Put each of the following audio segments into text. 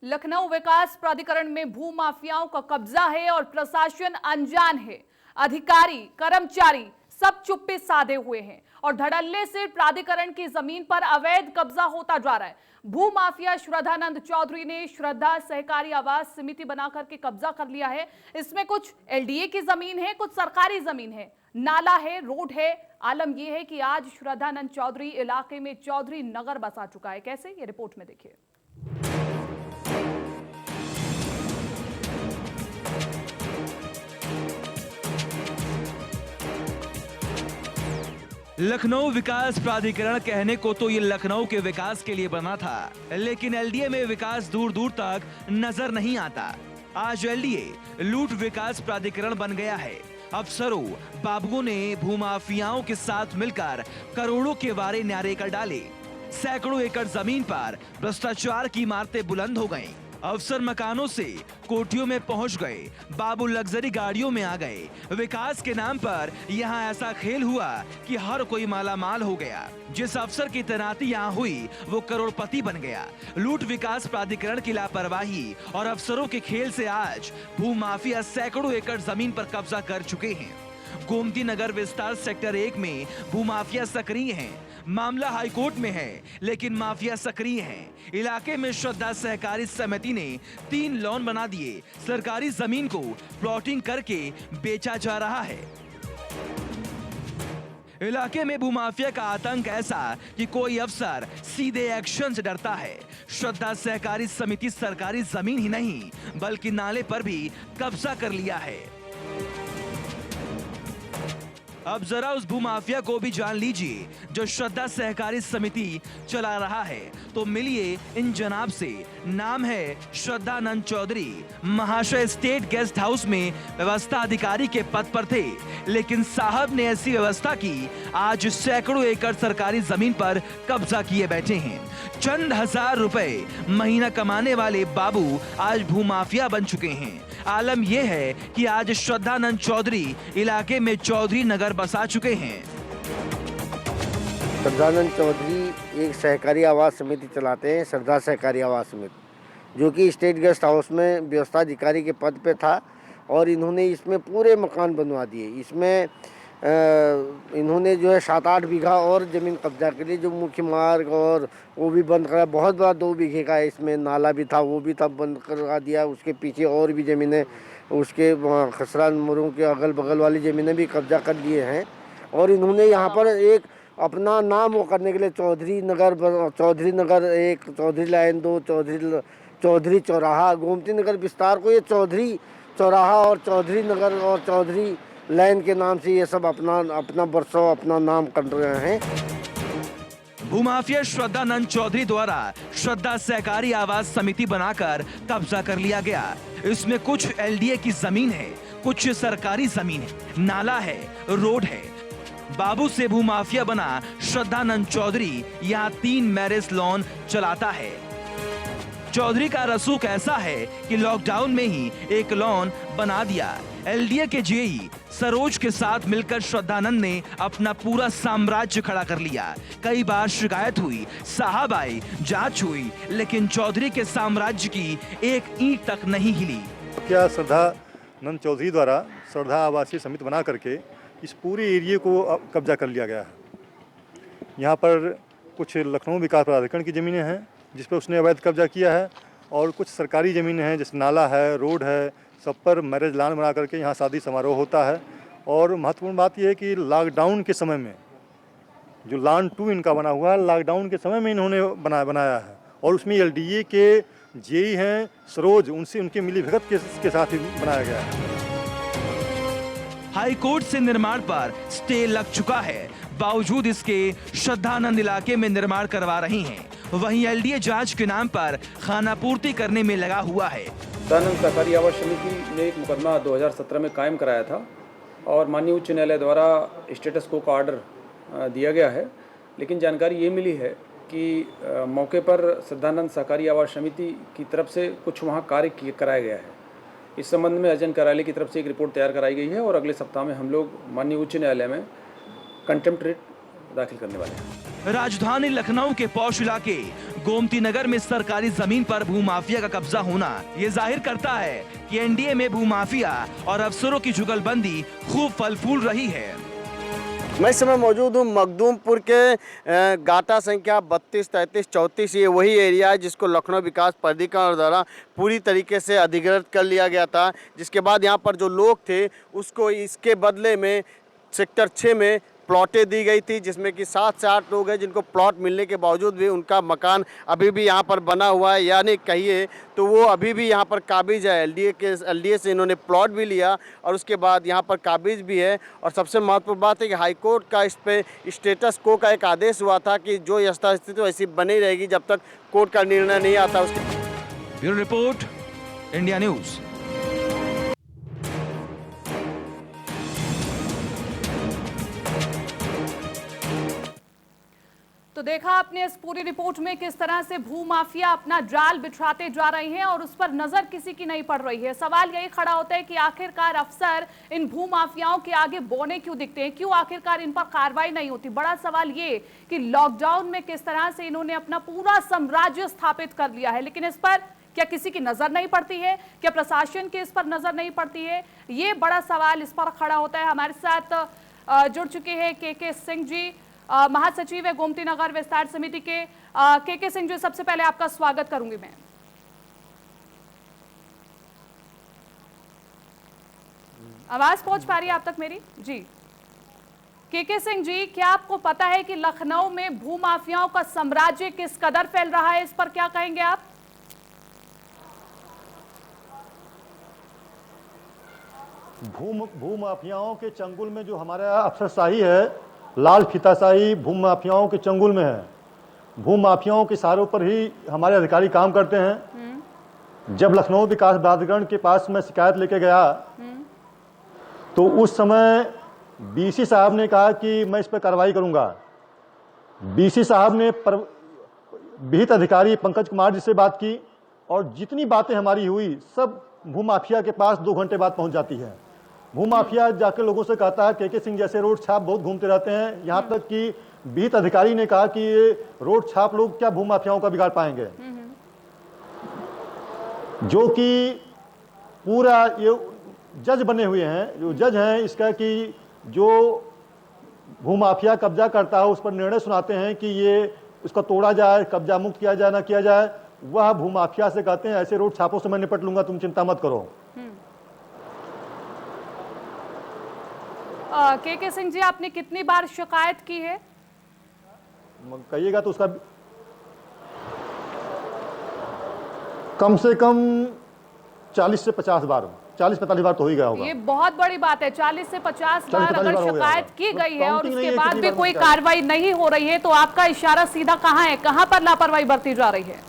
लखनऊ विकास प्राधिकरण में भू माफियाओं का कब्जा है और प्रशासन अनजान है। अधिकारी, कर्मचारी सब चुप्पी साधे हुए हैं और धड़ल्ले से प्राधिकरण की जमीन पर अवैध कब्जा होता जा रहा है। भू माफिया श्रद्धानंद चौधरी ने श्रद्धा सहकारी आवास समिति बनाकर के कब्जा कर लिया है। इसमें कुछ एलडीए की जमीन है, कुछ सरकारी जमीन है, नाला है, रोड है। आलम यह है कि आज श्रद्धानंद चौधरी इलाके में चौधरी नगर बसा चुका है। कैसे, ये रिपोर्ट में देखिए। लखनऊ विकास प्राधिकरण कहने को तो ये लखनऊ के विकास के लिए बना था, लेकिन एलडीए में विकास दूर दूर तक नजर नहीं आता। आज एलडीए लूट विकास प्राधिकरण बन गया है। अफसरों, बाबुओं ने भूमाफियाओं के साथ मिलकर करोड़ों के वारे न्यारे कर डाले। सैकड़ों एकड़ जमीन पर भ्रष्टाचार की इमारतें बुलंद हो गईं। अफसर मकानों से कोठियों में पहुंच गए, बाबू लग्जरी गाड़ियों में आ गए। विकास के नाम पर यहाँ ऐसा खेल हुआ कि हर कोई मालामाल हो गया। जिस अफसर की तैनाती यहाँ हुई वो करोड़पति बन गया। लूट विकास प्राधिकरण की लापरवाही और अफसरों के खेल से आज भूमाफिया सैकड़ों एकड़ जमीन पर कब्जा कर चुके हैं। गोमती नगर विस्तार सेक्टर 1 में भूमाफिया सक्रिय हैं। मामला हाईकोर्ट में है, लेकिन माफिया सक्रिय हैं। इलाके में श्रद्धा सहकारी समिति ने 3 लॉन बना दिए। सरकारी जमीन को प्लॉटिंग करके बेचा जा रहा है। इलाके में भूमाफिया का आतंक ऐसा कि कोई अफसर सीधे एक्शन से डरता है। श्रद्धा सहकारी समिति सरकारी जमीन ही नहीं बल्कि नाले पर भी कब्जा कर लिया है। अब जरा उस भूमाफिया को भी जान लीजिए जो श्रद्धा सहकारी समिति चला रहा है। तो मिलिए इन जनाब से। नाम है श्रद्धानंद चौधरी। महाशय स्टेट गेस्ट हाउस में व्यवस्था अधिकारी के पद पर थे, लेकिन साहब ने ऐसी व्यवस्था की आज सैकड़ों एकड़ सरकारी जमीन पर कब्जा किए बैठे हैं। चंद हजार रुपए महीना कमाने वाले बाबू आज भूमाफिया बन चुके हैं। आलम यह है कि आज श्रद्धानंद चौधरी इलाके में चौधरी नगर बसा चुके हैं। श्रद्धानंद चौधरी एक सहकारी आवास समिति चलाते हैं, श्रद्धा सहकारी आवास समिति, जो कि स्टेट गेस्ट हाउस में व्यवस्था अधिकारी के पद पे था। और इन्होंने इसमें पूरे मकान बनवा दिए। इसमें इन्होंने जो है 7-8 बीघा और ज़मीन कब्जा के लिए, जो मुख्य मार्ग और वो भी बंद करा। बहुत बड़ा 2 बीघे का इसमें नाला भी था, वो भी तब बंद करवा दिया। उसके पीछे और भी ज़मीनें, उसके खसरा मुरुम के अगल बगल वाली ज़मीनें भी कब्जा कर लिए हैं। और इन्होंने यहाँ पर एक अपना नाम वो करने के लिए चौधरी नगर 1, चौधरी लाइन 2, चौधरी चौराहा, गोमती नगर विस्तार को ये चौधरी चौराहा और चौधरी नगर और चौधरी लाइन के नाम से ये सब अपना बरसों अपना नाम कर रहे हैं। भूमाफिया श्रद्धानंद चौधरी द्वारा श्रद्धा सहकारी आवास समिति बनाकर कब्जा कर लिया गया। इसमें कुछ एलडीए की जमीन है, कुछ सरकारी जमीन है, नाला है, रोड है। बाबू से भूमाफिया बना श्रद्धानंद चौधरी यहाँ 3 मैरिज लॉन चलाता है। चौधरी का रसूख ऐसा है कि लॉकडाउन में ही एक लॉन बना दिया। एलडीए के जेई सरोज के साथ मिलकर श्रद्धानंद ने अपना पूरा साम्राज्य खड़ा कर लिया। कई बार शिकायत हुई, साहब आए, जांच हुई, लेकिन चौधरी के साम्राज्य की एक ईंट तक नहीं हिली। क्या श्रद्धानंद चौधरी द्वारा श्रद्धा आवासीय समिति बना करके इस पूरे एरिया को कब्जा कर लिया गया है। यहाँ पर कुछ लखनऊ विकास प्राधिकरण की ज़मीनें हैं जिस पर उसने अवैध कब्जा किया है, और कुछ सरकारी ज़मीनें हैं जैसे नाला है, रोड है, सब पर मैरिज लॉन बना करके यहाँ शादी समारोह होता है। और महत्वपूर्ण बात यह है कि लॉकडाउन के समय में जो लॉन 2 इनका बना हुआ है, लॉकडाउन के समय में इन्होंने बनाया है। और उसमें एलडीए के जेई हैं सरोज, उनसे उनके मिलीभगत के साथ ही बनाया गया है। हाईकोर्ट से निर्माण पर स्टे लग चुका है, बावजूद इसके श्रद्धानंद इलाके में निर्माण करवा रही हैं। वहीं एलडीए जांच के नाम पर खानापूर्ति करने में लगा हुआ है। श्रद्धानंद सहकारी आवास समिति ने एक मुकदमा 2017 में कायम कराया था और माननीय उच्च न्यायालय द्वारा स्टेटस को का ऑर्डर दिया गया है। लेकिन जानकारी ये मिली है कि मौके पर श्रद्धानंद सहकारी आवास समिति की तरफ से कुछ वहाँ कार्य कराया गया है। इस संबंध में अर्जन कार्यालय की तरफ से एक रिपोर्ट तैयार कराई गई है और अगले सप्ताह में हम लोग माननीय उच्च न्यायालय में कंटेम्प्ट रिट दाखिल करने वाले हैं। राजधानी लखनऊ के पौष इलाके गोमती नगर में सरकारी जमीन पर भूमाफिया का कब्जा होना ये जाहिर करता है कि एनडीए में भूमाफिया और अफसरों की जुगलबंदी खूब फल फूल रही है। मैं इस समय मौजूद हूँ मखदूमपुर के गाटा संख्या 32, 33, 34। ये वही एरिया है जिसको लखनऊ विकास प्राधिकरण द्वारा पूरी तरीके से अधिग्रहित कर लिया गया था, जिसके बाद यहाँ पर जो लोग थे उसको इसके बदले में सेक्टर 6 में प्लॉटें दी गई थी, जिसमें कि 7 से 8 लोग हैं जिनको प्लॉट मिलने के बावजूद भी उनका मकान अभी भी यहाँ पर बना हुआ है, यानी कहिए तो वो अभी भी यहाँ पर काबिज है। एलडीए से इन्होंने प्लॉट भी लिया और उसके बाद यहाँ पर काबिज भी है। और सबसे महत्वपूर्ण बात है कि हाईकोर्ट का इस पे स्टेटस को का एक आदेश हुआ था कि जो यथास्थिति वैसी बनी रहेगी जब तक कोर्ट का निर्णय नहीं आता। Bureau report, India news. तो देखा आपने इस पूरी रिपोर्ट में किस तरह से भूमाफिया अपना जाल बिछाते जा रहे हैं और उस पर नजर किसी की नहीं पड़ रही है। सवाल यही खड़ा होता है कि आखिरकार अफसर इन भूमाफियाओं के आगे बौने क्यों दिखते हैं, क्यों आखिरकार इन पर कार्रवाई नहीं होती। बड़ा सवाल ये कि लॉकडाउन में किस तरह से इन्होंने अपना पूरा साम्राज्य स्थापित कर लिया है, लेकिन इस पर क्या किसी की नजर नहीं पड़ती है, क्या प्रशासन की इस पर नजर नहीं पड़ती है, ये बड़ा सवाल इस पर खड़ा होता है। हमारे साथ जुड़ चुके हैं के सिंह जी, महासचिव है गोमती नगर विस्तार समिति के सिंह जी, सबसे पहले आपका स्वागत करूंगी मैं। आवाज पहुंच पा रही है आप तक मेरी? जी के सिंह जी, क्या आपको पता है कि लखनऊ में भूमाफियाओं का साम्राज्य किस कदर फैल रहा है, इस पर क्या कहेंगे आप? भूमाफियाओं के चंगुल में जो हमारा अफसरशाही है, लाल फीताशाही भूमाफियाओं के चंगुल में है। भूमाफियाओं के इशारों पर ही हमारे अधिकारी काम करते हैं। जब लखनऊ विकास प्राधिकरण के पास मैं शिकायत लेके गया तो उस समय बीसी साहब ने कहा कि मैं इस पर कार्रवाई करूंगा। बीसी साहब ने विहित अधिकारी पंकज कुमार जी से बात की और जितनी बातें हमारी हुई सब भूमाफिया के पास 2 घंटे बाद पहुंच जाती है। भूमाफिया जाके लोगों से कहता है के सिंह जैसे रोड छाप बहुत घूमते रहते हैं, यहाँ तक कि विहित अधिकारी ने कहा कि ये रोड छाप लोग क्या भूमाफियाओं का बिगाड़ पाएंगे। जो कि पूरा ये जज बने हुए हैं, जो जज हैं इसका कि जो भूमाफिया कब्जा करता है उस पर निर्णय सुनाते हैं कि ये उसका तोड़ा जाए, कब्जा मुक्त किया जाए ना किया जाए, वह भूमाफिया से कहते हैं ऐसे रोड छापों से मैं निपट लूंगा, तुम चिंता मत करो। के सिंह जी, आपने कितनी बार शिकायत की है? कहिएगा तो उसका कम से कम 40 से 50 बार, 40-45 बार तो हो ही गया होगा। ये बहुत बड़ी बात है, 40 से 50 बार अगर शिकायत की गई है और उसके बाद भी कोई कार्रवाई नहीं हो रही है, तो आपका इशारा सीधा कहाँ है, कहाँ पर लापरवाही बरती जा रही है?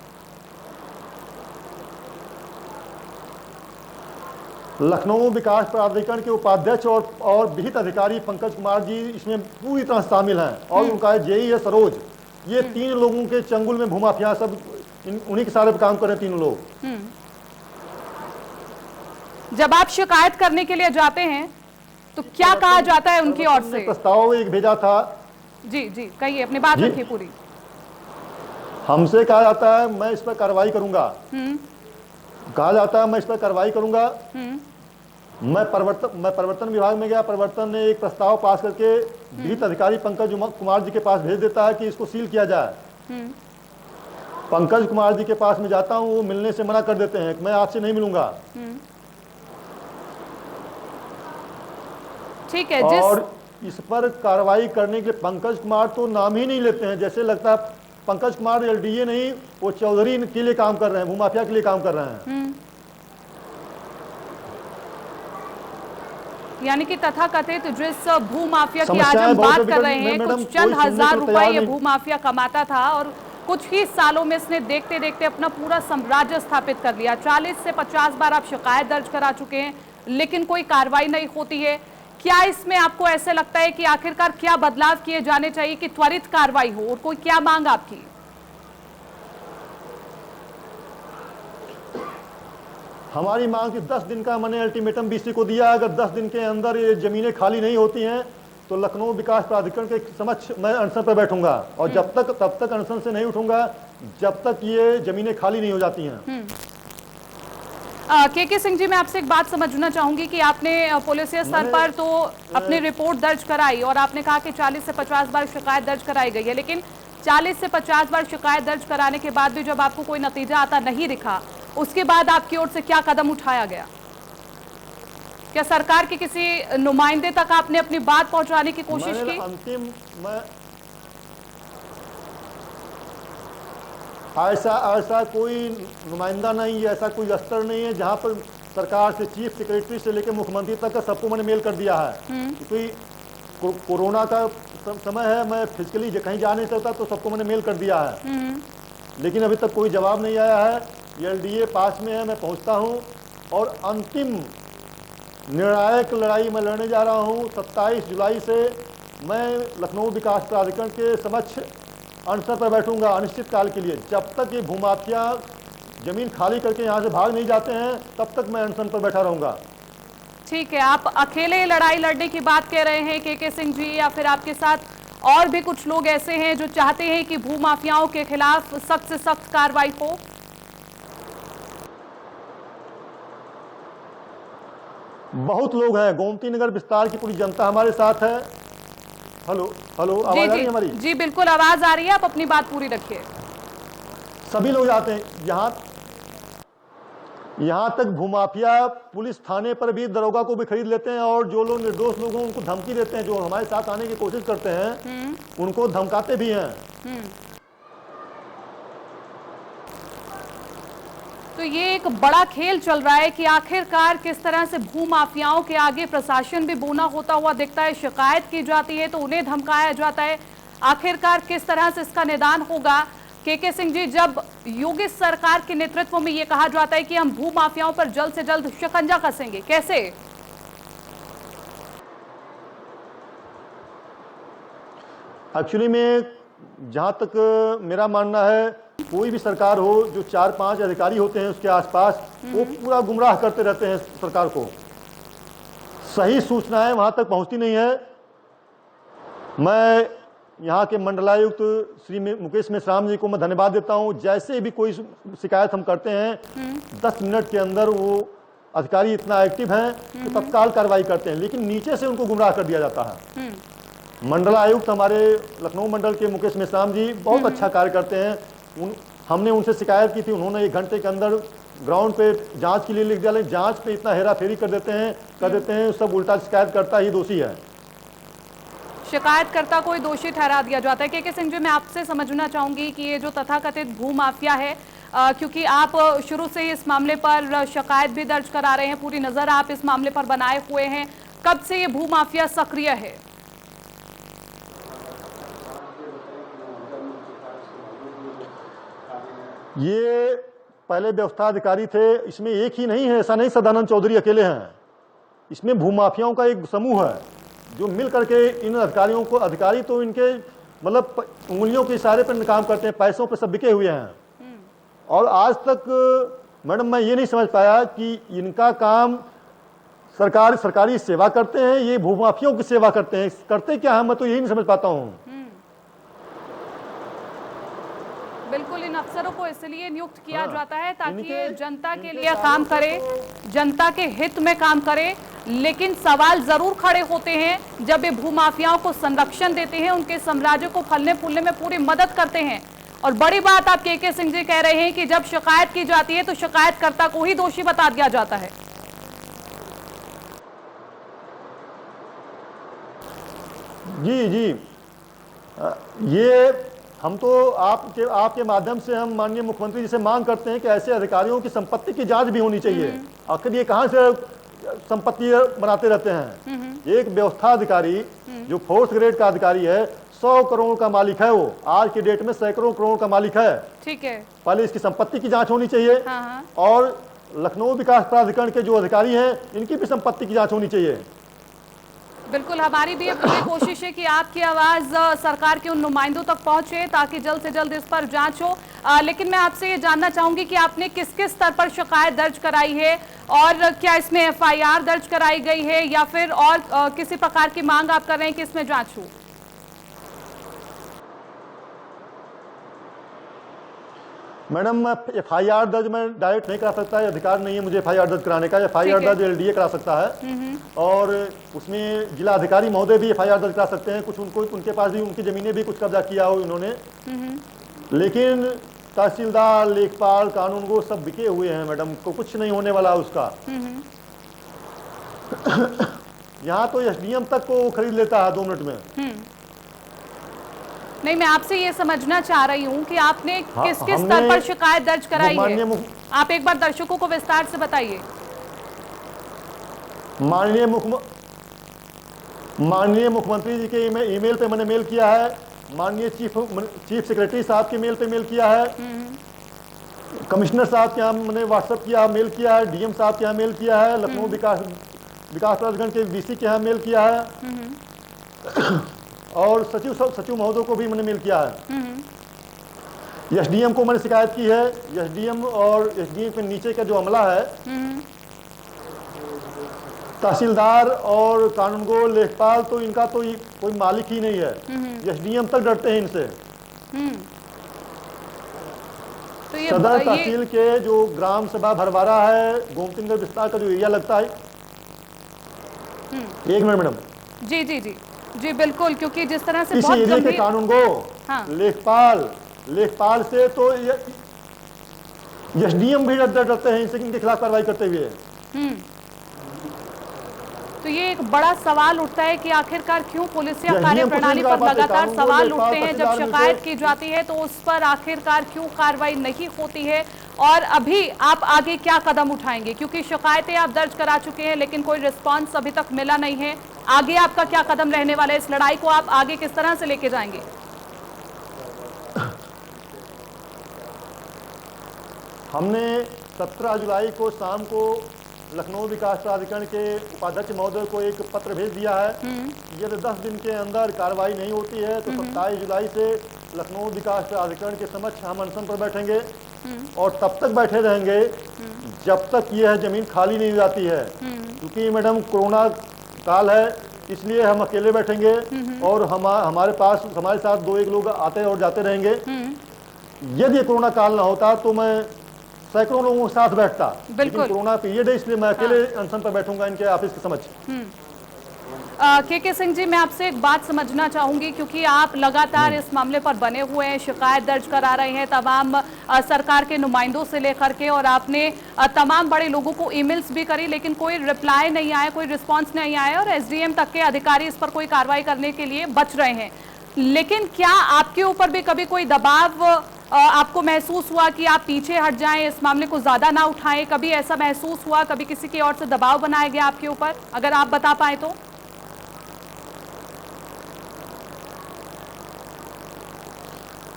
लखनऊ विकास प्राधिकरण के उपाध्यक्ष और विहित अधिकारी पंकज कुमार जी इसमें पूरी तरह शामिल हैं और उनका जेई है सरोज। ये 3 लोगों के चंगुल में भूमाफिया सब उन्हीं के सारे काम कर रहे हैं 3 लोग। जब आप शिकायत करने के लिए जाते हैं तो क्या कहा जाता है उनकी ओर से? प्रस्ताव एक भेजा था। जी जी कहिए, अपनी बात रखिए पूरी। हमसे कहा जाता है मैं इस पर कार्रवाई करूंगा, कहा जाता है मैं इस पर कार्रवाई करूंगा। मैं परिवर्तन विभाग में गया, परिवर्तन ने एक प्रस्ताव पास करके विहित अधिकारी पंकज कुमार जी के पास भेज देता है कि इसको सील किया जाए। पंकज कुमार जी के पास में जाता हूं, वो मिलने से मना कर देते हैं, मैं आपसे नहीं मिलूंगा। ठीक है। और इस पर कार्रवाई करने के लिए पंकज कुमार तो नाम ही नहीं लेते हैं, जैसे लगता है पंकज कुमार एलडीए नहीं, वो चौधरी के लिए काम कर रहे हैं, भूमाफिया के लिए काम कर रहे हैं। यानी कि तथाकथित जिस भूमाफिया की आज हम बात कर रहे हैं, कुछ चंद हजार रुपए ये भूमाफिया कमाता था और कुछ ही सालों में इसने देखते देखते अपना पूरा साम्राज्य स्थापित कर लिया। 40 से 50 बार आप शिकायत दर्ज करा चुके हैं, लेकिन कोई कार्रवाई नहीं होती है। क्या इसमें आपको ऐसे लगता है कि आखिरकार क्या बदलाव किए जाने चाहिए कि त्वरित कार्रवाई हो, और कोई क्या मांग आपकी? हमारी मांग थी 10 दिन का मैंने अल्टीमेटम बीसी को दिया, अगर 10 दिन के अंदर ये जमीनें खाली नहीं होती हैं तो लखनऊ विकास प्राधिकरण के समक्ष मैं अनशन पर बैठूंगा, और जब तक तब तक अनशन से नहीं उठूंगा जब तक ये जमीनें खाली नहीं हो जाती हैं। के सिंह जी, मैं आपसे एक बात समझना चाहूंगी कि आपने पुलिस स्तर पर तो अपनी रिपोर्ट दर्ज कराई और आपने कहा कि 40 से 50 बार शिकायत दर्ज कराई गई है, लेकिन 40 से 50 बार शिकायत दर्ज कराने के बाद भी जब आपको कोई नतीजा आता नहीं दिखा, उसके बाद आपकी ओर से क्या कदम उठाया गया? क्या सरकार के किसी नुमाइंदे तक आपने अपनी बात पहुंचाने की कोशिश की? अंतिम ऐसा कोई नुमाइंदा नहीं है, ऐसा कोई स्तर नहीं है जहां पर सरकार से चीफ सेक्रेटरी से लेकर मुख्यमंत्री तक का सबको मैंने मेल कर दिया है। क्योंकि कोरोना का समय है, मैं फिजिकली कहीं जा नहीं सकता, तो सबको मैंने मेल कर दिया है। लेकिन अभी तक कोई जवाब नहीं आया है। एलडीए पास में है, मैं पहुंचता हूं और अंतिम निर्णायक लड़ाई मैं लड़ने जा रहा हूं। 27 जुलाई से मैं लखनऊ विकास प्राधिकरण के समक्ष अनशन पर बैठूंगा अनिश्चित काल के लिए। जब तक ये भूमाफिया जमीन खाली करके यहाँ से भाग नहीं जाते हैं तब तक मैं अनशन पर बैठा रहूंगा। ठीक है, आप अकेले लड़ाई लड़ने की बात कह रहे हैं के सिंह जी, या फिर आपके साथ और भी कुछ लोग ऐसे हैं जो चाहते हैं कि भूमाफियाओं के खिलाफ सख्त से सख्त कार्रवाई हो? बहुत लोग हैं, गोमती नगर विस्तार की पूरी जनता हमारे साथ है। हेलो, आवाज आ रही है हमारी? जी बिल्कुल आवाज आ रही है, आप अपनी बात पूरी रखिए। सभी लोग जाते हैं यहाँ तक भूमाफिया पुलिस थाने पर भी दरोगा को भी खरीद लेते हैं, और जो लोग निर्दोष लोगों उनको धमकी देते हैं, जो हमारे साथ आने की कोशिश करते हैं उनको धमकाते भी हैं। तो ये एक बड़ा खेल चल रहा है कि आखिरकार किस तरह से भूमाफियाओं के आगे प्रशासन भी बोना होता हुआ दिखता है। शिकायत की जाती है तो उन्हें धमकाया जाता है। आखिरकार किस तरह से इसका निदान होगा? के सिंह जी, जब योगी सरकार के नेतृत्व में ये कहा जाता है कि हम भूमाफियाओं पर जल्द से जल्द शिकंजा कसेंगे, कैसे? एक्चुअली में जहां तक मेरा मानना है, कोई भी सरकार हो, जो 4-5 अधिकारी होते हैं उसके आसपास, वो पूरा गुमराह करते रहते हैं सरकार को। सही सूचनाएं वहां तक पहुंचती नहीं है। मैं यहाँ के मंडलायुक्त श्री मुकेश मेश्राम जी को मैं धन्यवाद देता हूँ। जैसे भी कोई शिकायत हम करते हैं 10 मिनट के अंदर वो अधिकारी इतना एक्टिव हैं कि तत्काल कार्रवाई करते हैं, लेकिन नीचे से उनको गुमराह कर दिया जाता है। मंडलायुक्त हमारे लखनऊ मंडल के मुकेश मेश्राम जी बहुत अच्छा कार्य करते हैं। हमने उनसे शिकायत की थी, उन्होंने 1 घंटे के अंदर ग्राउंड पे जांच के लिए लिख दिया, लेकिन जांच पे इतना हेरा फेरी कर देते हैं सब उल्टा शिकायत करता ही दोषी है। शिकायतकर्ता को दोषी ठहरा दिया जाता है। के सिंह जी, मैं आपसे समझना चाहूंगी कि ये जो तथाकथित भूमाफिया है, क्योंकि आप शुरू से ही इस मामले पर शिकायत भी दर्ज करा रहे हैं, पूरी नजर आप इस मामले पर बनाए हुए हैं, कब से ये भूमाफिया सक्रिय है? ये पहले व्यवस्था अधिकारी थे, इसमें एक ही नहीं है, ऐसा नहीं सदानंद चौधरी अकेले हैं। इसमें भूमाफियाओं का एक समूह है जो मिल करके इन अधिकारियों को, अधिकारी तो इनके मतलब उंगलियों के इशारे पर काम करते हैं, पैसों पर सब बिके हुए हैं। और आज तक मैडम मैं ये नहीं समझ पाया कि इनका काम सरकारी सेवा करते हैं, ये भूमाफियों की सेवा करते हैं, करते क्या है, मैं तो यही नहीं समझ पाता हूँ। बिल्कुल, इन अफसरों को इसलिए नियुक्त किया जाता है ताकि ये जनता के लिए काम करे, जनता के हित में काम करे। लेकिन सवाल जरूर खड़े होते हैं जब ये भूमाफियाओं को संरक्षण देते हैं, उनके साम्राज्य को फलने फूलने में पूरी मदद करते हैं। और बड़ी बात आप के सिंह जी कह रहे हैं कि जब शिकायत की जाती है तो शिकायतकर्ता को ही दोषी बता दिया जाता है। जी ये हम तो आपके माध्यम से हम माननीय मुख्यमंत्री जी से मांग करते हैं कि ऐसे अधिकारियों की संपत्ति की जांच भी होनी चाहिए। आखिर ये कहां से संपत्ति बनाते रहते हैं? एक व्यवस्था अधिकारी जो 4th ग्रेड का अधिकारी है, 100 करोड़ का मालिक है, वो आज की डेट में सैकड़ों करोड़ का मालिक है। ठीक है, पहले इसकी संपत्ति की जांच होनी चाहिए। और लखनऊ विकास प्राधिकरण के जो अधिकारी हैं, इनकी भी संपत्ति की जांच होनी चाहिए। बिल्कुल, हमारी भी ये पूरी कोशिश है कि आपकी आवाज सरकार के उन नुमाइंदों तक पहुंचे ताकि जल्द से जल्द इस पर जांच हो। लेकिन मैं आपसे ये जानना चाहूंगी कि आपने किस किस स्तर पर शिकायत दर्ज कराई है और क्या इसमें एफआईआर दर्ज कराई गई है या फिर और किसी प्रकार की मांग आप कर रहे हैं कि इसमें जांच हो? मैडम, एफआईआर दर्ज मैं डायरेक्ट नहीं करा सकता, ये अधिकार नहीं है मुझे एफआईआर दर्ज कराने का। एफआईआर दर्ज एलडीए करा सकता है और उसमें जिला अधिकारी महोदय भी एफआईआर दर्ज करा सकते हैं। कुछ उनके पास भी उनकी जमीनें भी कुछ कब्जा किया हो उन्होंने, लेकिन तहसीलदार, लेखपाल, कानूनगो सब बिके हुए हैं मैडम, को कुछ नहीं होने वाला उसका। यहाँ तो एसडीएम तक को खरीद लेता है 2 मिनट में। नहीं, मैं आपसे ये समझना चाह रही हूँ कि आपने किस किस स्तर पर शिकायत दर्ज कराई है। आप एक बार दर्शकों को विस्तार से बताइए। माननीय मुख्यमंत्री जी के ईमेल पे मैंने मेल किया है, माननीय चीफ सेक्रेटरी साहब के मेल पे मेल किया है, कमिश्नर साहब के यहाँ मैंने व्हाट्सएप किया, मेल किया है, डीएम साहब के यहाँ मेल किया है, लखनऊ विकास प्राधिकरण के वीसी के यहाँ मेल किया है और सचिव महोदय को भी मैंने मेल किया है। एसडीएम को मैंने शिकायत की है। एसडीएम और एसडीएम के नीचे का जो अमला है, तहसीलदार और कानूनगो, लेखपाल, तो इनका तो कोई मालिक ही नहीं है। एसडीएम तक डरते हैं इनसे। तो ये सदर तहसील के जो ग्राम सभा भरवारा है, गोमतीनगर विस्तार का जो एरिया लगता है। एक मिनट मैडम। जी जी जी जी बिल्कुल, क्योंकि जिस तरह से इस बहुत एरिया के कानूनगो, लेखपाल से तो एसडीएम भी डरते हैं इनसे, इनके खिलाफ कार्रवाई करते हुए। तो ये एक बड़ा सवाल उठता है कि आखिरकार क्यों पुलिसिया कार्यप्रणाली पर लगातार सवाल उठते हैं। जब शिकायत की जाती है तो उस पर आखिरकार क्यों कार्रवाई नहीं होती है और अभी आप आगे क्या कदम उठाएंगे, क्योंकि शिकायतें आप दर्ज करा चुके हैं लेकिन कोई रिस्पांस अभी तक मिला नहीं है। आगे आपका क्या कदम रहने वाला है? इस लड़ाई को आप आगे किस तरह से लेके जाएंगे? हमने 17 जुलाई को शाम को लखनऊ विकास प्राधिकरण के उपाध्यक्ष महोदय को एक पत्र भेज दिया है। यदि 10 दिन के अंदर कार्रवाई नहीं होती है तो 27 जुलाई से लखनऊ विकास प्राधिकरण के समक्ष हम अनशन पर बैठेंगे और तब तक बैठे रहेंगे जब तक यह जमीन खाली नहीं हो जाती है। क्योंकि मैडम कोरोना काल है, इसलिए हम अकेले बैठेंगे और हमारे साथ 2-1 लोग आते और जाते रहेंगे। यदि कोरोना काल ना होता तो मैं सैकड़ों लोगों के साथ बैठता, लेकिन कोरोना पीरियड है इसलिए मैं अकेले अनशन पर बैठूंगा इनके ऑफिस के समक्ष। के सिंह जी, मैं आपसे एक बात समझना चाहूंगी, क्योंकि आप लगातार इस मामले पर बने हुए हैं, शिकायत दर्ज करा रहे हैं तमाम सरकार के नुमाइंदों से लेकर के, और आपने तमाम बड़े लोगों को ईमेल्स भी करी लेकिन कोई रिप्लाई नहीं आया, कोई रिस्पांस नहीं आया और एसडीएम तक के अधिकारी इस पर कोई कार्रवाई करने के लिए बच रहे हैं। लेकिन क्या आपके ऊपर भी कभी कोई दबाव आपको महसूस हुआ कि आप पीछे हट जाएं, इस मामले को ज्यादा ना उठाएं? कभी ऐसा महसूस हुआ, कभी किसी की ओर से दबाव बनाया गया आपके ऊपर? अगर आप बता पाए तो।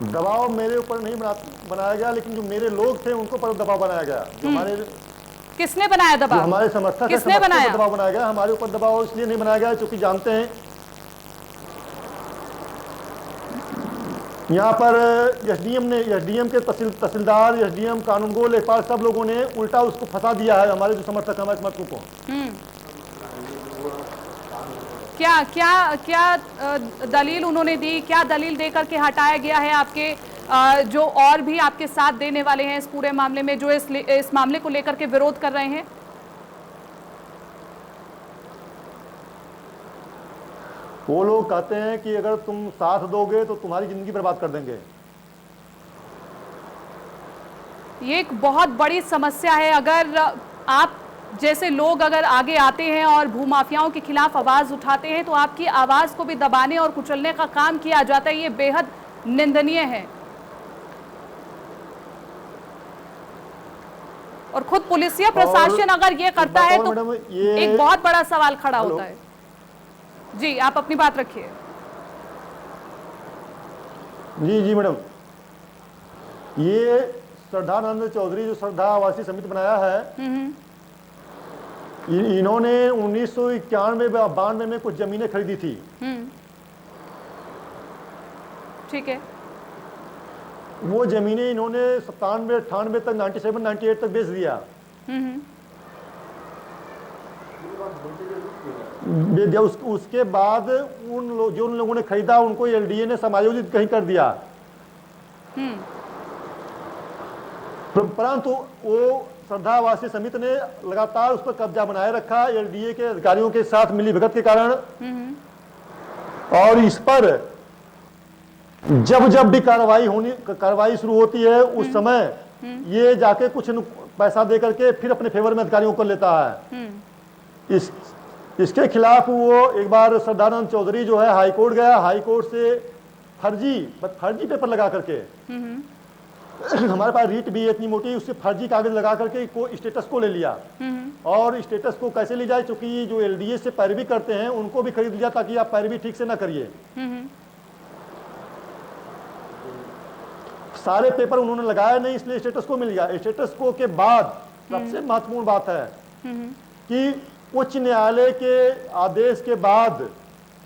दबाव मेरे ऊपर नहीं बनाया गया, लेकिन जो मेरे लोग थे उनको पर दबाव बनाया गया। जो हमारे किसने बनाया दबाव? हमारे समर्थक किसने बनाया दबाव बनाया गया? हमारे ऊपर दबाव इसलिए नहीं बनाया गया क्योंकि जानते हैं यहाँ पर एसडीएम के तहसीलदार, एसडीएम, कानूनगो, लेखपाल सब लोगों ने उल्टा उसको फंसा दिया है हमारे जो समर्थक, हमारे समर्थकों को। क्या क्या क्या दलील उन्होंने दी? क्या दलील देकर के हटाया गया है आपके जो और भी आपके साथ देने वाले हैं इस पूरे मामले में, जो इस मामले को लेकर के विरोध कर रहे हैं? वो लोग कहते हैं कि अगर तुम साथ दोगे तो तुम्हारी जिंदगी बर्बाद कर देंगे। ये एक बहुत बड़ी समस्या है। अगर आप जैसे लोग अगर आगे आते हैं और भूमाफियाओं के खिलाफ आवाज उठाते हैं तो आपकी आवाज को भी दबाने और कुचलने का काम किया जाता है। ये बेहद निंदनीय है और खुद पुलिसिया प्रशासन अगर ये करता है तो एक बहुत बड़ा सवाल खड़ा होता है। जी, आप अपनी बात रखिए। जी मैडम, ये श्रद्धानंद चौधरी जो श्रद्धा आवासीय समिति बनाया है, इन्होंने 1991-92 में कुछ जमीनें खरीदी थी। ठीक है। वो जमीनें इन्होंने 97-98 तक 97-98 तक बेच दिया। उसके बाद जो उन लोगों ने खरीदा उनको एलडीए ने समायोजित कहीं कर दिया। परंतु वो श्रद्धा आवासीय समिति ने लगातार उस पर कब्जा बनाए रखा एलडीए के अधिकारियों के साथ मिलीभगत के कारण। और इस पर जब जब भी कार्रवाई शुरू होती है उस समय ये जाके कुछ पैसा दे करके फिर अपने फेवर में अधिकारियों को लेता है। इसके खिलाफ वो एक बार सदानंद चौधरी जो है हाई कोर्ट गया, हाई कोर्ट से फर्जी पेपर लगा करके हमारे पास रीट भी इतनी मोटी, उससे फर्जी कागज लगा करके स्टेटस को ले लिया। और स्टेटस को कैसे ली जाए, क्योंकि जो एलडीए से पैरवी करते हैं उनको भी खरीद लिया ताकि आप पैरवी ठीक से ना करिए। सारे पेपर उन्होंने लगाया नहीं, इसलिए स्टेटस को मिल गया। स्टेटस को के बाद सबसे महत्वपूर्ण बात है कि उच्च न्यायालय के आदेश के बाद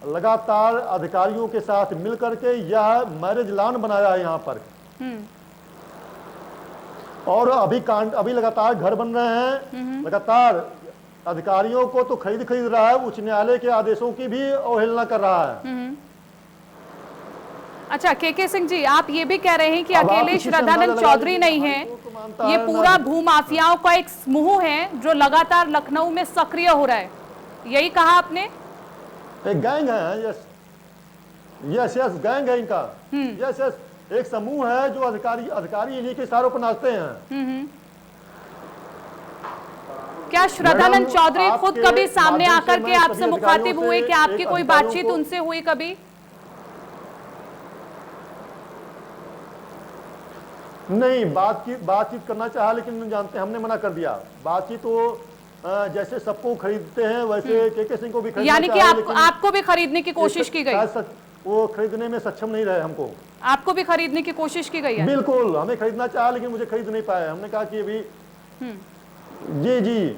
लगातार अधिकारियों के साथ मिलकर के यह मैरिज लॉन बनाया है यहाँ पर। और अभी लगातार घर बन रहे हैं, लगातार अधिकारियों को तो खरीद रहा है, उच्च न्यायालय के आदेशों की भी अवहेलना कर रहा है। अच्छा के सिंह जी, आप ये भी कह रहे हैं कि अकेले श्रद्धानंद चौधरी नहीं है, ये पूरा भूमाफियाओं का एक समूह है जो लगातार लखनऊ में सक्रिय हो रहा है, यही कहा आपने? एक गैंग है। यस गैंग है इनका। यस एक समूह है जो अधिकारी इन्हीं के इशारों पर नाचते हैं। क्या श्रद्धानंद चौधरी खुद कभी सामने आकर के आपसे मुखातिब हुए? क्या आपकी कोई बातचीत उनसे हुई कभी? नहीं, बातचीत करना चाहा, लेकिन जानते हमने मना कर दिया। बातचीत तो जैसे सबको खरीदते हैं वैसे के सिंह को भी खरीदना, यानी कि आपको भी खरीदने की कोशिश की गई? वो खरीदने में सक्षम नहीं रहे हमको। आपको भी खरीदने की कोशिश की गई है? बिल्कुल, हमें खरीदना चाहा लेकिन मुझे खरीद नहीं पाया। हमने कहा कि अभी जी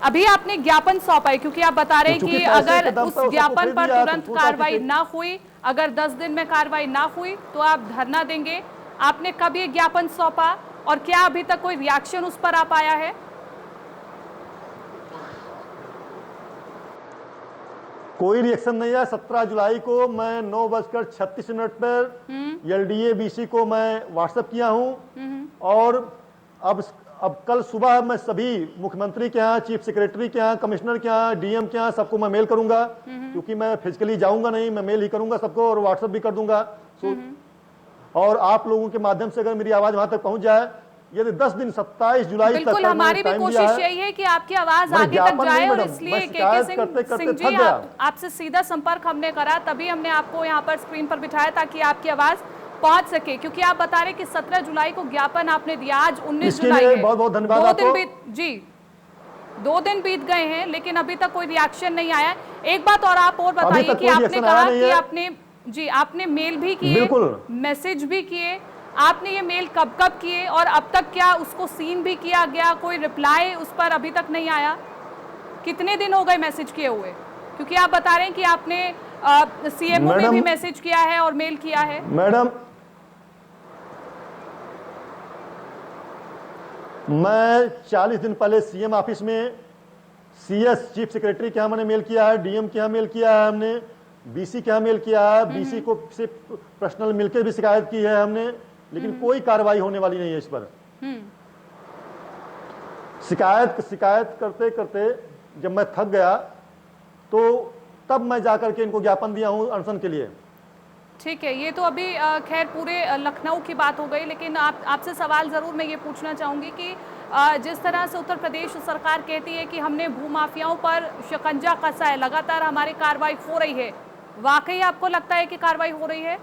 अभी आपने ज्ञापन सौंपा है, क्योंकि आप बता रहे हैं कि अगर उस ज्ञापन पर तुरंत कार्रवाई ना हुई, अगर 10 दिन में कार्रवाई ना हुई तो आप धरना देंगे। आपने कब ये ज्ञापन सौंपा और क्या अभी तक कोई रिएक्शन उस पर आ पाया है? कोई रिएक्शन नहीं है। 17 जुलाई को मैं 9:36 पर एलडीए बीसी को मैं व्हाट्सएप किया हूं। और अब कल सुबह मैं सभी मुख्यमंत्री के यहाँ, चीफ सेक्रेटरी के यहाँ, कमिश्नर के यहाँ, डीएम के यहाँ सबको मैं मेल करूंगा, क्योंकि मैं फिजिकली जाऊंगा नहीं, मैं मेल ही करूंगा सबको और व्हाट्सएप भी कर दूंगा। और आप लोगों के माध्यम से अगर मेरी आवाज वहां तक पहुंच जाए, यदि 10 दिन 27 जुलाई तक बिल्कुल, हमारी भी कोशिश यही है कि आपकी आवाज आगे तक जाए। और इसलिए के सिंह जी, आपसे सीधा संपर्क हमने करा, तभी हमने आपको यहाँ पर स्क्रीन पर बिठाया ताकि आपकी आवाज पहुंच सके, क्योंकि आप बता रहे कि 17 जुलाई को ज्ञापन आपने दिया, आज 19 जुलाई है। बहुत बहुत धन्यवाद आपको। 2 दिन बीत गए हैं लेकिन अभी तक कोई रिएक्शन नहीं आया। एक बात और आप और बताइए कि आपने कहा कि आपने मेल भी किए, मैसेज भी किए, आपने ये मेल कब किए और अब तक क्या उसको सीन भी किया गया? कोई रिप्लाई उस पर अभी तक नहीं आया? कितने दिन हो गए मैसेज किए हुए? क्योंकि आप बता रहे हैं कि आपने सीएमओ में भी मैसेज किया है और मेल किया है। मैडम, मैं 40 दिन पहले सीएम ऑफिस में सीएस चीफ सेक्रेटरी के यहाँ मैंने मेल किया है, डीएम के यहाँ मेल किया है हमने, बीसी के यहाँ मेल किया है, बीसी को से पर्सनल मिलकर भी शिकायत की है हमने, लेकिन कोई कार्रवाई होने वाली नहीं है इस पर। शिकायत करते करते जब मैं थक गया तो तब मैं जाकर के इनको ज्ञापन दिया हूँ अनशन के लिए। ठीक है, ये तो अभी खैर पूरे लखनऊ की बात हो गई, लेकिन आपसे सवाल ज़रूर मैं ये पूछना चाहूँगी कि जिस तरह से उत्तर प्रदेश सरकार कहती है कि हमने भूमाफियाओं पर शिकंजा कसा है, लगातार हमारी कार्रवाई हो रही है, वाकई आपको लगता है कि कार्रवाई हो रही है?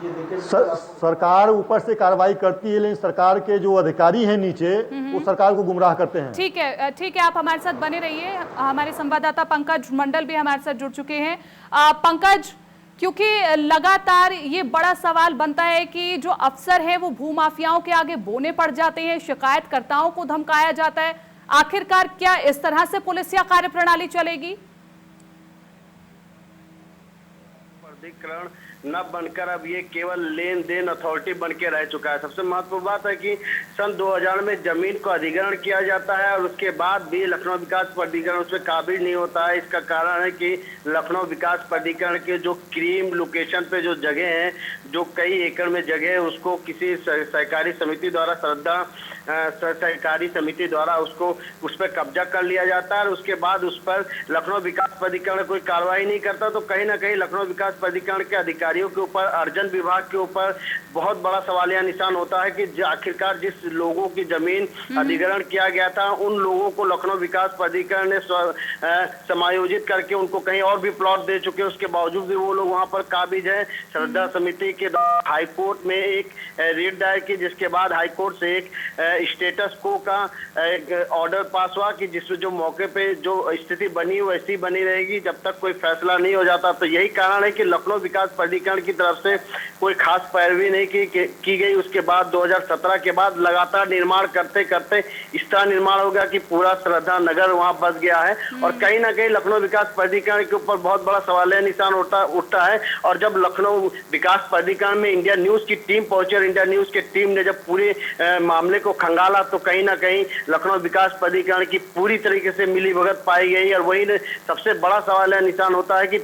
सरकार ऊपर से कार्रवाई करती है, लेकिन सरकार के जो अधिकारी हैं नीचे वो सरकार को गुमराह करते हैं। ठीक है, आप हमारे साथ बने रहिए। हमारे संवाददाता पंकज मंडल भी हमारे साथ जुड़ चुके हैं। पंकज, क्योंकि लगातार ये बड़ा सवाल बनता है कि जो अफसर हैं वो भूमाफियाओं के आगे बोने पड़ जाते हैं, शिकायतकर्ताओं को धमकाया जाता है। आखिरकार क्या इस तरह से पुलिसिया कार्यप्रणाली चलेगी? प्राधिकरण न बनकर अब ये केवल लेन देन अथॉरिटी बन के रह चुका है। सबसे महत्वपूर्ण बात है कि सन 2000 में जमीन को अधिग्रहण किया जाता है और उसके बाद भी लखनऊ विकास प्राधिकरण उसमें काबिज नहीं होता है। इसका कारण है कि लखनऊ विकास प्राधिकरण के जो क्रीम लोकेशन पे जो जगह है, जो कई एकड़ में जगह है, उसको किसी सहकारी समिति द्वारा सहकारी समिति द्वारा उसको उस पर कब्जा कर लिया जाता है और उसके बाद उस पर लखनऊ विकास प्राधिकरण कोई कार्रवाई नहीं करता। तो कहीं ना कहीं लखनऊ विकास प्राधिकरण के अधिकारियों के ऊपर, अर्जन विभाग के ऊपर बहुत बड़ा सवालिया निशान होता है कि आखिरकार जिस लोगों की जमीन अधिग्रहण किया गया था उन लोगों को लखनऊ विकास प्राधिकरण ने समायोजित करके उनको कहीं और भी प्लॉट दे चुके हैं। उसके बावजूद भी वो लोग वहां पर काबिज है। श्रद्धा समिति के हाईकोर्ट में एक रेड दायर की, जिसके बाद हाईकोर्ट से एक स्टेटस को का एक ऑर्डर पास हुआ कि जिसमें जो मौके पे जो स्थिति बनी वैसी बनी रहेगी जब तक कोई फैसला नहीं हो जाता। तो यही कारण है कि लखनऊ विकास प्राधिकरण की तरफ से कोई खास पैरवी नहीं की गई। उसके बाद 2017 के बाद लगातार निर्माण करते करते इस तरह निर्माण हो गया कि पूरा श्रद्धा नगर वहां बस गया है और कहीं ना कहीं लखनऊ विकास प्राधिकरण के ऊपर बहुत बड़ा सवालिया निशान उठता है। और जब लखनऊ विकास प्राधिकरण में इंडिया न्यूज की टीम पहुंची और इंडिया न्यूज की टीम ने जब पूरे मामले को खंगाला तो कहीं ना कहीं लखनऊ विकास प्राधिकरण की पूरी तरीके से मिलीभगत पाई गई। और वही सबसे बड़ा सवालिया निशान होता है कि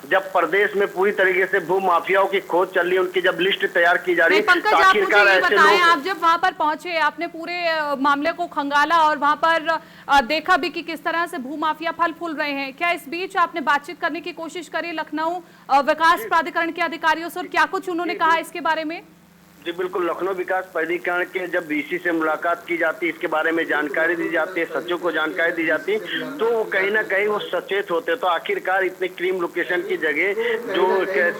जब प्रदेश में पूरी तरीके से भू माफियाओं की खोज चल रही है, उनकी जब लिस्ट तैयार की जा रही है, पंकज, आप मुझे ये बताएं, आप जब वहां पर पहुंचे, आपने पूरे मामले को खंगाला और वहां पर देखा भी कि किस तरह से भू माफिया फल फूल रहे हैं, क्या इस बीच आपने बातचीत करने की कोशिश करी लखनऊ विकास प्राधिकरण के अधिकारियों से और क्या कुछ उन्होंने कहा इसके बारे में? जी बिल्कुल, लखनऊ विकास प्राधिकरण के जब वीसी से मुलाकात की जाती है, इसके बारे में जानकारी दी जाती है, सचिव को जानकारी दी जाती है, तो वो कहीं ना कहीं वो सचेत होते। तो आखिरकार इतने क्रीम लोकेशन की जगह जो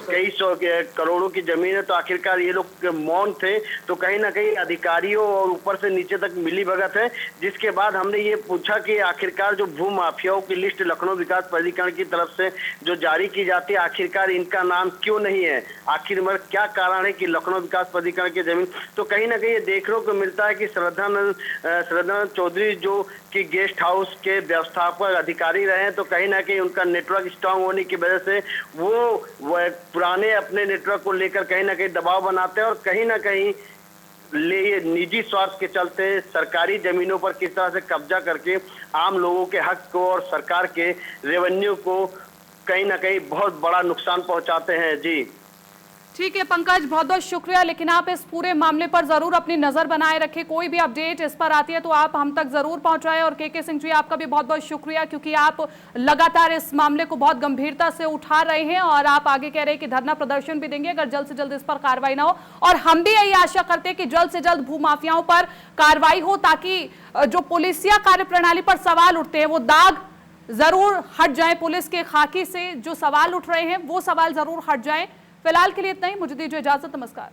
कई सौ करोड़ों की जमीन है, तो आखिरकार ये लोग मौन थे। तो कहीं ना कहीं अधिकारियों और ऊपर से नीचे तक मिली भगत है। जिसके बाद हमने ये पूछा कि आखिरकार जो भू माफियाओं की लिस्ट लखनऊ विकास प्राधिकरण की तरफ से जो जारी की जाती है, आखिरकार इनका नाम क्यों नहीं है, आखिर में क्या कारण है कि लखनऊ विकास प्राधिकरण की जमीन। तो कहीं ना कहीं ये देखने को मिलता है कि श्रद्धानंद चौधरी जो कि गेस्ट हाउस के व्यवस्थापक अधिकारी रहे हैं, तो कहीं ना कहीं उनका नेटवर्क स्ट्रांग होने की वजह से वो पुराने अपने नेटवर्क को लेकर कहीं ना कहीं दबाव बनाते हैं और कहीं ना कहीं निजी स्वार्थ के चलते सरकारी जमीनों पर किस तरह से कब्जा करके आम लोगों के हक को और सरकार के रेवेन्यू को कहीं ना कहीं बहुत बड़ा नुकसान पहुंचाते हैं। जी ठीक है पंकज, बहुत बहुत शुक्रिया, लेकिन आप इस पूरे मामले पर जरूर अपनी नजर बनाए रखें। कोई भी अपडेट इस पर आती है तो आप हम तक जरूर पहुंचाएं। और के सिंह जी, आपका भी बहुत बहुत शुक्रिया क्योंकि आप लगातार इस मामले को बहुत गंभीरता से उठा रहे हैं और आप आगे कह रहे हैं कि धरना प्रदर्शन भी देंगे अगर जल्द से जल्द इस पर कार्रवाई ना हो। और हम भी यही आशा करते हैं कि जल्द से जल्द भूमाफियाओं पर कार्रवाई हो ताकि जो पुलिसिया कार्यप्रणाली पर सवाल उठते हैं वो दाग जरूर हट जाए। पुलिस के खाकी से जो सवाल उठ रहे हैं वो सवाल जरूर हट जाए। फिलहाल के लिए इतना ही, मुझे दीजिए इजाजत, नमस्कार।